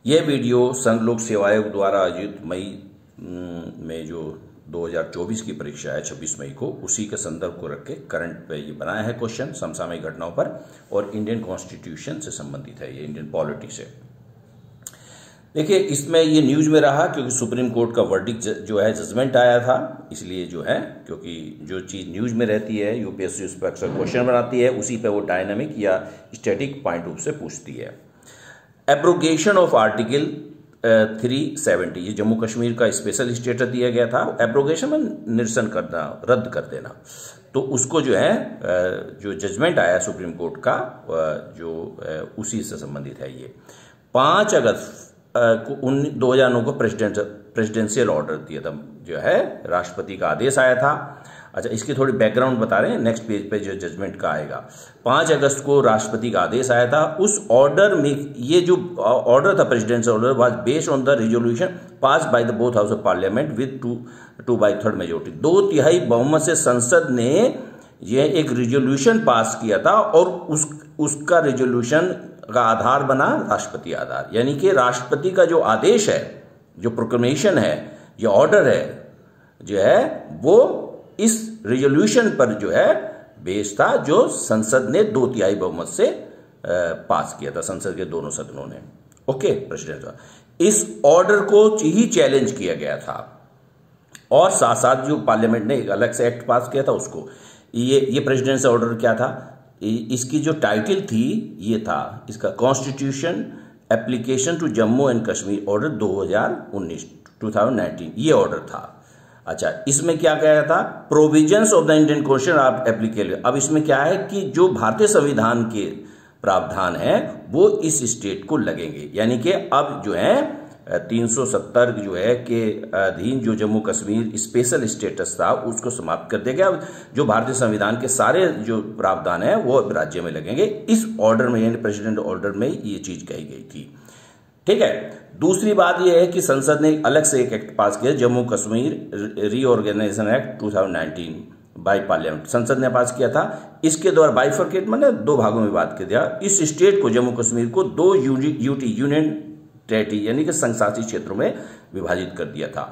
यह वीडियो संघ लोक सेवा आयोग द्वारा आयोजित मई में जो 2024 की परीक्षा है 26 मई को, उसी के संदर्भ को रख के करंट पे ये बनाया है क्वेश्चन समसामयिक घटनाओं पर, और इंडियन कॉन्स्टिट्यूशन से संबंधित है, ये इंडियन पॉलिटिक्स है। देखिए, इसमें ये न्यूज में रहा क्योंकि सुप्रीम कोर्ट का वर्डिक्ट जो है जजमेंट आया था, इसलिए जो है, क्योंकि जो चीज न्यूज में रहती है यूपीएससी उस पर अक्सर क्वेश्चन बनाती है, उसी पे वो डायनामिक या स्टैटिक पॉइंट ऑफ से पूछती है। एब्रोगेशन ऑफ आर्टिकल 370, ये जम्मू कश्मीर का स्पेशल स्टेटस दिया गया था। एब्रोगेशन में निरसन करना, रद्द कर देना, तो उसको जो है जो जजमेंट आया सुप्रीम कोर्ट का जो उसी से संबंधित है। ये 5 अगस्त को 2009 को प्रेसिडेंशियल ऑर्डर दिया था, जो है राष्ट्रपति का आदेश आया था। अच्छा, इसकी थोड़ी बैकग्राउंड बता रहे हैं, नेक्स्ट पेज पे जो जजमेंट का आएगा। 5 अगस्त को राष्ट्रपति का आदेश आया था। उस ऑर्डर में, ये जो ऑर्डर था presidential order, was based on the resolution pass by the both house of parliament with 2/3 majority. 2/3 बहुमत से संसद ने यह एक रिजोल्यूशन पास किया था, और उसका रिजोल्यूशन का आधार बना राष्ट्रपति आधार, यानी कि राष्ट्रपति का जो आदेश है, जो प्रोक्लेमेशन है, जो ऑर्डर है, जो है वो इस रिजोल्यूशन पर जो है बेस था, जो संसद ने 2/3 बहुमत से पास किया था, संसद के दोनों सदनों ने। ओके, प्रेसिडेंट इस ऑर्डर को ही चैलेंज किया गया था, और साथ साथ जो पार्लियामेंट ने एक अलग से एक्ट पास किया था उसको। ये प्रेसिडेंशियल ऑर्डर क्या था, इसकी जो टाइटल थी ये था इसका, constitution application to Jammu and Kashmir order 2019, ये ऑर्डर था। अच्छा, इसमें क्या कहा था, provisions of the Indian constitution are applicable. अब इसमें क्या है कि जो भारतीय संविधान के प्रावधान है वो इस स्टेट को लगेंगे, यानी कि अब जो है 370 जो है के अधीन जो जम्मू कश्मीर स्पेशल स्टेटस था उसको समाप्त कर दिया गया। जो भारतीय संविधान के सारे जो प्रावधान है वो राज्य में लगेंगे। इस ऑर्डर में, यानी प्रेसिडेंट ऑर्डर में ये चीज कही गई थी। ठीक है, दूसरी बात यह है कि संसद ने अलग से एक एक्ट पास किया, Jammu Kashmir reorganisation act 2019 by parliament, संसद ने पास किया था। इसके द्वारा बाइफरकेट मैंने 2 भागों में बात कर दिया, इस स्टेट को, जम्मू कश्मीर को 2 यूनियन टेरिटरी यानी कि संघशासित क्षेत्रों में विभाजित कर दिया था।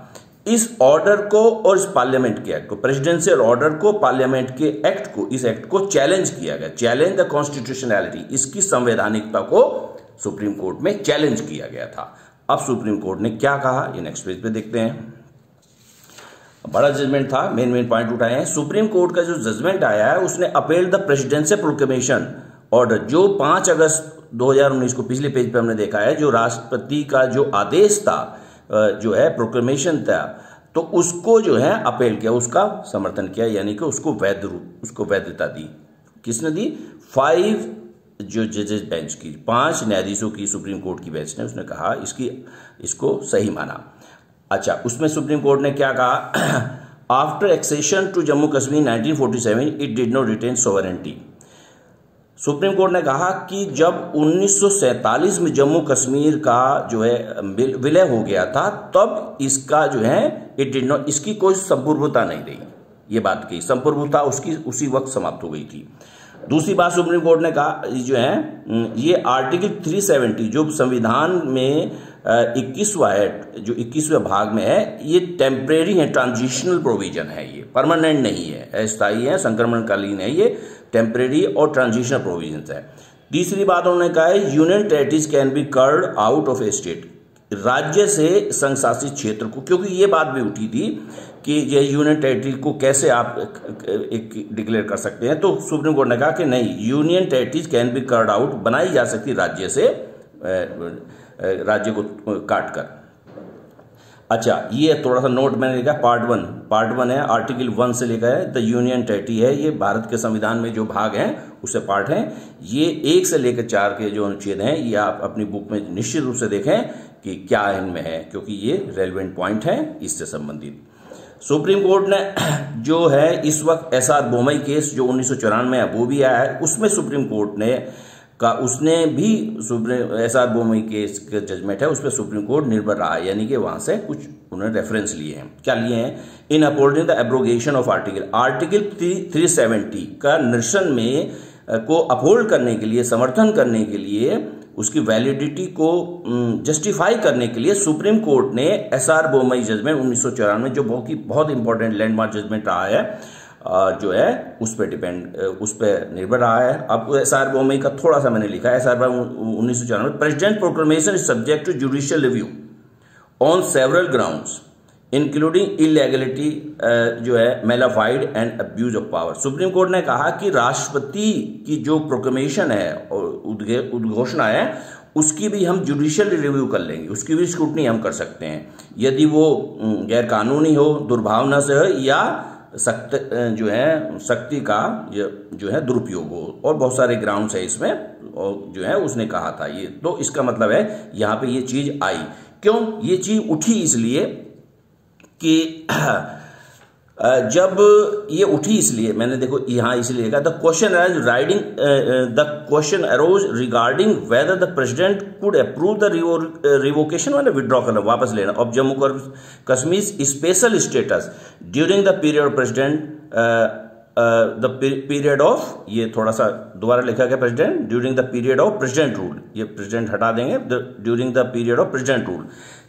इस ऑर्डर को और इस पार्लियामेंट के एक्ट को, प्रेसिडेंशियल ऑर्डर को, पार्लियामेंट के एक्ट को, इस एक्ट को चैलेंज किया गया। चैलेंज द कॉन्स्टिट्यूशनैलिटी, इसकी संवैधानिकता को सुप्रीम कोर्ट में चैलेंज किया गया था। अब सुप्रीम कोर्ट ने क्या कहा, ये नेक्स्ट पेज पे देखते हैं। बड़ा जजमेंट था, मेन पॉइंट उठाए हैं। सुप्रीम कोर्ट का जो जजमेंट आया है उसने appeal the presidential proclamation order, जो 5 अगस्त 2019 को पिछले पेज पे हमने देखा है, जो राष्ट्रपति का जो आदेश था, जो है प्रोक्लेमेशन था, तो उसको जो है अपील किया, उसका समर्थन किया, यानी कि उसको वैधता दी। किसने दी? 5 जो जजेस बेंच की, 5 न्यायाधीशों की सुप्रीम कोर्ट की बेंच ने, उसने कहा इसको सही माना। अच्छा, उसमें सुप्रीम कोर्ट ने क्या कहा, after accession to Jammu Kashmir 1947 it did not retain sovereignty. Supreme court ने कहा कि जब 1947 में जम्मू कश्मीर का जो है विलय हो गया था, तब इसका जो है इट डिड नॉट, इसकी कोई संप्रभुता नहीं रही। ये बात की संप्रभुता उसकी उसी वक्त समाप्त हो गई थी। दूसरी बात सुप्रीम कोर्ट ने कहा, जो है ये आर्टिकल 370 जो संविधान में 21वां है, जो 21वें भाग में है, ये टेम्परेरी है, ट्रांजिशनल प्रोविजन है, ये परमानेंट नहीं है, अस्थायी है, संक्रमणकालीन है, ये टेम्परेरी और ट्रांजिशनल प्रोविजन है। तीसरी बात उन्होंने कहा है, union territories can be carved out of a state, राज्य से संघशासित क्षेत्र को, क्योंकि ये बात भी उठी थी कि ये यूनियन टेरिटरी को कैसे आप एक डिक्लेयर कर सकते हैं, तो सुप्रीम कोर्ट ने कहा कि नहीं, union territories can be carved out, बनाई जा सकती राज्य से, राज्य को काट कर। अच्छा, ये थोड़ा सा नोट मैंने लिखा, पार्ट 1 है, आर्टिकल 1 से लेकर है, द यूनियन टेरिटरी है, ये भारत के संविधान में जो भाग हैं उससे पार्ट हैं। ये 1 से लेकर 4 के जो अनुच्छेद हैं, ये आप अपनी बुक में निश्चित रूप से देखें कि क्या इनमें है, क्योंकि ये रेलेवेंट पॉइंट है इससे संबंधित। सुप्रीम कोर्ट ने जो है इस वक्त SR बोमई केस जो 1994 में वो भी आया है, उसमें सुप्रीम कोर्ट ने का, उसने भी SR बोमई केस का जजमेंट है, उस पर सुप्रीम कोर्ट निर्भर रहा है, यानी कि वहां से कुछ उन्होंने रेफरेंस लिए हैं। क्या लिए हैं? In upholding the abrogation of article 370 का निरसन में को अपहोल्ड करने के लिए, समर्थन करने के लिए उसकी वैलिडिटी को जस्टिफाई करने के लिए सुप्रीम कोर्ट ने एसआर बोमई जजमेंट 1994 जो बहुत इंपॉर्टेंट लैंडमार्क जजमेंट रहा है, जो है उस पर निर्भर रहा है। अब एसआर बोमई का थोड़ा सा मैंने लिखा है। SR 1994, president proclamation is subject to judicial review on several grounds including illegality, जो है mala fide and abuse of power. Supreme court ने कहा कि राष्ट्रपति की जो प्रोक्लेमेशन है और उद्घोषणा है उसकी भी हम जुडिशियल रिव्यू कर लेंगे, उसकी भी स्क्रूटनी हम कर सकते हैं यदि वो गैर कानूनी हो, दुर्भावना से हो या शक्ति का जो है दुरुपयोग हो, और बहुत सारे ग्राउंड्स है इसमें, और जो है उसने कहा था ये। तो इसका मतलब है यहाँ पे ये चीज आई। क्यों ये चीज उठी? इसलिए कि जब ये उठी, इसलिए मैंने देखो यहाँ इसलिए कहा the question arose regarding whether the president could approve the revocation वाला विड्रॉ करना, वापस लेना of Jammu Kashmir special status during the period of president, the period of, ये थोड़ा सा दोबारा लिखा गया president, during the period of president rule, ये प्रेसिडेंट हटा देंगे, during the period of president rule,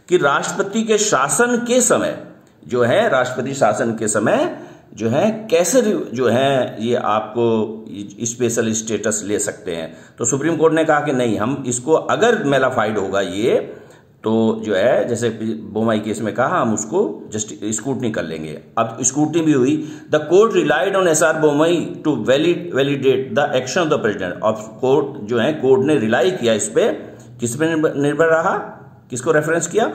कि राष्ट्रपति के शासन के समय जो है, राष्ट्रपति शासन के समय जो है कैसे जो है ये आपको स्पेशल स्टेटस ले सकते हैं। तो सुप्रीम कोर्ट ने कहा कि नहीं, हम इसको अगर मैलाफाइड होगा ये, तो जो है जैसे बोमई केस में कहा, हम उसको जस्ट स्क्रूटनी कर लेंगे। अब स्क्रूटनी भी हुई। The court relied on SR Bommai to validate the action of the president. अब कोर्ट जो है, कोर्ट ने रिलाई किया इस पे, किस पे निर्भर रहा, किसको रेफरेंस किया?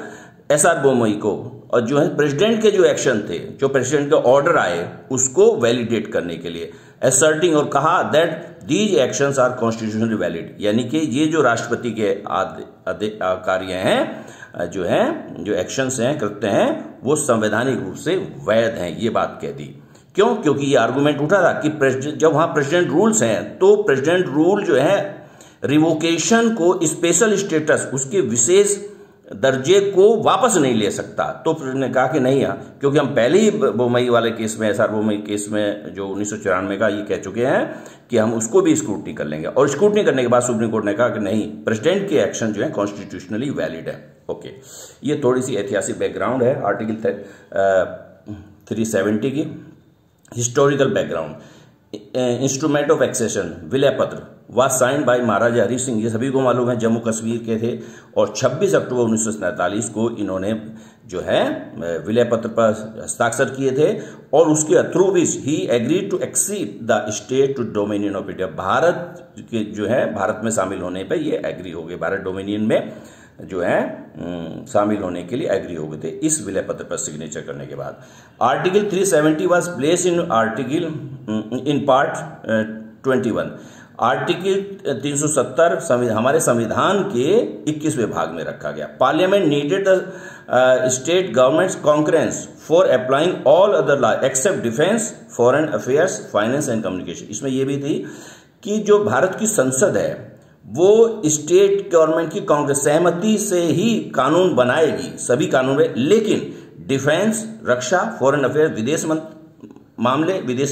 एसआर बोमई को, और जो है प्रेसिडेंट के जो एक्शन थे, जो प्रेसिडेंट के ऑर्डर आए, उसको वैलिडेट करने के लिए असर्टिंग, और कहा that these actions are constitutionally valid, यानी कि ये जो राष्ट्रपति के कार्य हैं, जो हैं, जो एक्शंस हैं, कृत्य हैं, वो संवैधानिक रूप से वैध हैं, ये बात कह दी। क्यों? क्योंकि ये आर्गूमेंट उठा था कि जब वहां प्रेसिडेंट रूल्स हैं, तो प्रेसिडेंट रूल जो है रिवोकेशन को स्पेशल स्टेटस, उसके विशेष दर्जे को वापस नहीं ले सकता। तो फिर ने कहा कि नहीं, क्योंकि हम पहले ही बोमई वाले केस में, एसआर बोमई केस में जो 1994 का, ये कह चुके हैं कि हम उसको भी स्क्रूटनी कर लेंगे। और स्क्रूटनी करने के बाद सुप्रीम कोर्ट ने कहा कि नहीं, प्रेसिडेंट के एक्शन जो है कॉन्स्टिट्यूशनली वैलिड है। ओके, ये थोड़ी सी ऐतिहासिक बैकग्राउंड है आर्टिकल 370 की। Historical background, instrument of accession, विलय पत्र was signed by Maharaja Hari Singh, ये सभी को मालूम है, जम्मू कश्मीर के थे, और 26 अक्टूबर 1947 को इन्होंने जो है विलय पत्र पर हस्ताक्षर किए थे, और उसके through which he agreed to accede the state to dominion of India. Bharat के जो है, भारत में शामिल होने पर ये एग्री हो गए, भारत डोमिनियन में जो है शामिल होने के लिए एग्री हो गए थे इस विलय पत्र पर सिग्नेचर करने के बाद। Article 370 was placed in part 21। Article 370 हमारे संविधान के 21वें भाग में रखा गया। Parliament needed the state government's concurrence for applying all other law except defence, foreign affairs, finance and communication. इसमें यह भी थी कि जो भारत की संसद है वो स्टेट गवर्नमेंट की कांग्रेस सहमति से ही कानून बनाएगी, सभी कानून है, लेकिन डिफेंस, रक्षा, फॉरेन अफेयर, विदेशी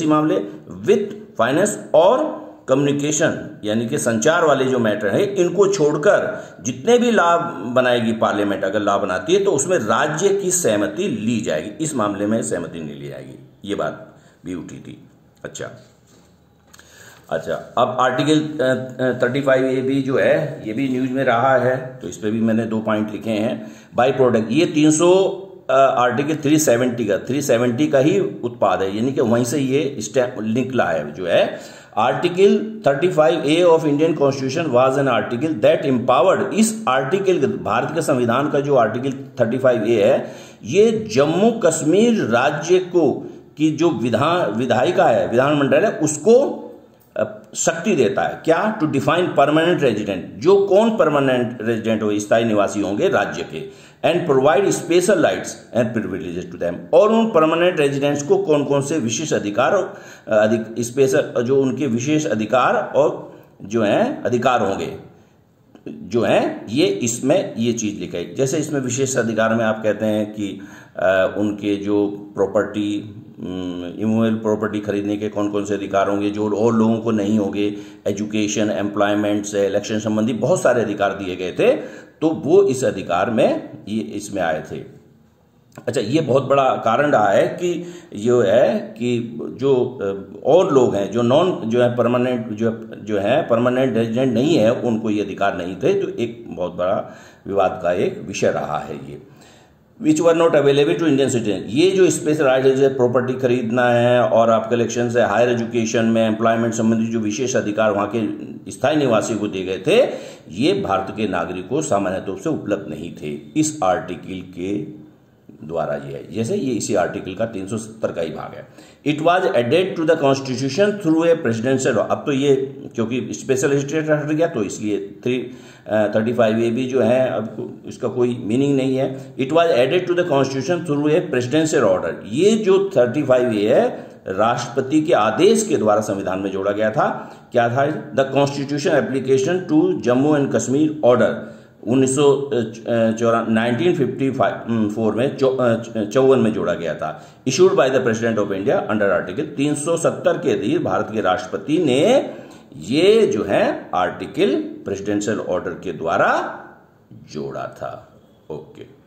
मामले, वित्त, फाइनेंस और कम्युनिकेशन यानी कि संचार वाले जो मैटर है, इनको छोड़कर जितने भी लॉ बनाएगी पार्लियामेंट, अगर लॉ बनाती है तो उसमें राज्य की सहमति ली जाएगी, इस मामले में सहमति नहीं ली जाएगी। ये बात भी उठी थी। अच्छा, अब आर्टिकल 35A भी जो है, ये भी न्यूज में रहा है, तो इस पर भी मैंने 2 पॉइंट लिखे हैं। बाई प्रोडक्ट, ये 300 आर्टिकल 370 का ही उत्पाद है, यानी कि वहीं से ये निकला है जो है। Article 35A of Indian constitution was an article that empowered, इस आर्टिकल, भारत के संविधान का जो आर्टिकल 35A है, ये जम्मू कश्मीर राज्य को की जो विधायिका है, विधानमंडल है, उसको शक्ति देता है। क्या? टू डिफाइन परमानेंट रेजिडेंट, जो कौन परमानेंट रेजिडेंट हो, स्थायी निवासी होंगे राज्य के, and provide special rights and privileges to them, और उन परमानेंट रेजिडेंट्स को कौन कौन से विशेष अधिकार और स्पेशल जो उनके विशेष अधिकार और जो है अधिकार होंगे जो है, ये इसमें ये चीज लिखी है। जैसे इसमें विशेष अधिकार में आप कहते हैं कि उनके जो प्रॉपर्टी इमूवेबल प्रॉपर्टी खरीदने के कौन कौन से अधिकार होंगे जो और लोगों को नहीं होंगे, एजुकेशन, एम्प्लॉयमेंट से इलेक्शन संबंधी बहुत सारे अधिकार दिए गए थे, तो वो इस अधिकार में ये इसमें आए थे। अच्छा, ये बहुत बड़ा कारण रहा है कि जो है कि जो और लोग हैं जो जो है परमानेंट जो है परमानेंट रेजिडेंट नहीं है, उनको ये अधिकार नहीं थे, तो एक बहुत बड़ा विवाद का एक विषय रहा है ये। Which were not available to Indian citizen, ये जो स्पेशल राइट है प्रॉपर्टी खरीदना है और आपके इलेक्शन से हायर एजुकेशन में एम्प्लॉयमेंट संबंधी जो विशेष अधिकार वहाँ के स्थायी निवासी को दिए गए थे, ये भारत के नागरिकों को सामान्य रूप से उपलब्ध नहीं थे इस आर्टिकल के द्वारा। ये है जैसे ये इसी आर्टिकल का 370 का ही भाग है। It was added to the constitution through a presidential, अब तो ये क्योंकि स्पेशल स्टेट हट गया तो इसलिए 335A भी जो है अब इसका कोई मीनिंग नहीं है। It was added to the constitution through a presidential order, ये जो 35A है राष्ट्रपति के आदेश के द्वारा संविधान में जोड़ा गया था। क्या था? The constitution application to Jammu and Kashmir order 1954 में 54 में जोड़ा गया था, issued by the president of India under article 370 के अधीन भारत के राष्ट्रपति ने ये जो है आर्टिकल प्रेसिडेंशियल ऑर्डर के द्वारा जोड़ा था। ओके।